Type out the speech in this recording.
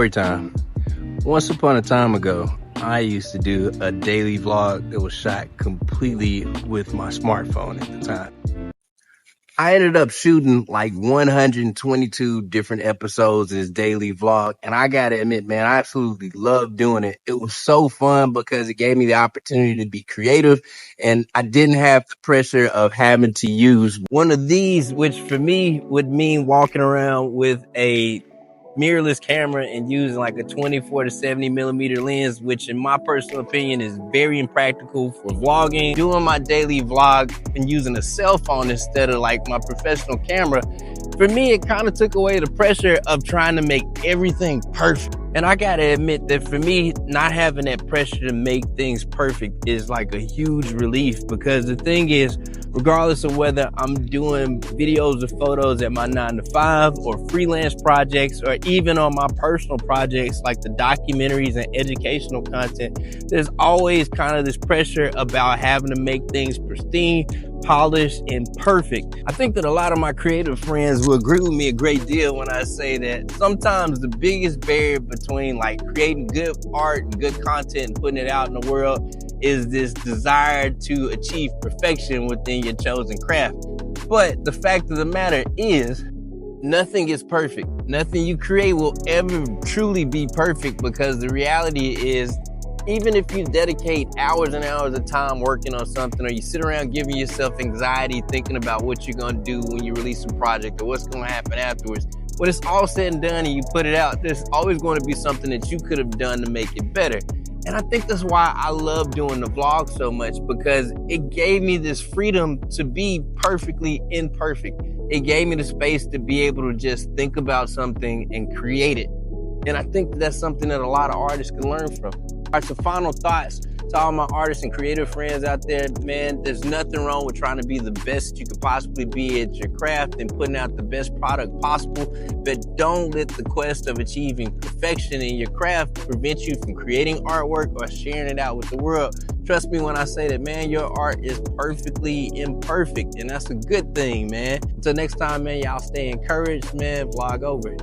Story time. Once upon a time ago, I used to do a daily vlog that was shot completely with my smartphone at the time. I ended up shooting like 122 different episodes in this daily vlog. And I gotta admit, man, I absolutely loved doing it. It was so fun because it gave me the opportunity to be creative and I didn't have the pressure of having to use one of these, which for me would mean walking around with a mirrorless camera and using like a 24 to 70 millimeter lens, which in my personal opinion is very impractical for vlogging. Doing my daily vlog and using a cell phone instead of like my professional camera, for me, it kind of took away the pressure of trying to make everything perfect. And I gotta admit that for me, not having that pressure to make things perfect is like a huge relief, because the thing is, regardless of whether I'm doing videos or photos at my 9-to-5 or freelance projects, or even on my personal projects like the documentaries and educational content, there's always kind of this pressure about having to make things pristine, polished, and perfect. I think that a lot of my creative friends will agree with me a great deal when I say that sometimes the biggest barrier between like creating good art and good content and putting it out in the world is this desire to achieve perfection within your chosen craft. But the fact of the matter is, nothing is perfect. Nothing you create will ever truly be perfect, because the reality is, even if you dedicate hours and hours of time working on something, or you sit around giving yourself anxiety thinking about what you're gonna do when you release a project or what's gonna happen afterwards, when it's all said and done and you put it out, there's always going to be something that you could have done to make it better. And I think that's why I love doing the vlog so much, because it gave me this freedom to be perfectly imperfect. It gave me the space to be able to just think about something and create it. And I think that's something that a lot of artists can learn from. All right, so final thoughts to all my artists and creative friends out there, man, there's nothing wrong with trying to be the best you could possibly be at your craft and putting out the best product possible, but don't let the quest of achieving perfection in your craft prevent you from creating artwork or sharing it out with the world. Trust me when I say that, man, your art is perfectly imperfect, and that's a good thing, man. Until next time, man, y'all stay encouraged, man. Vlog over.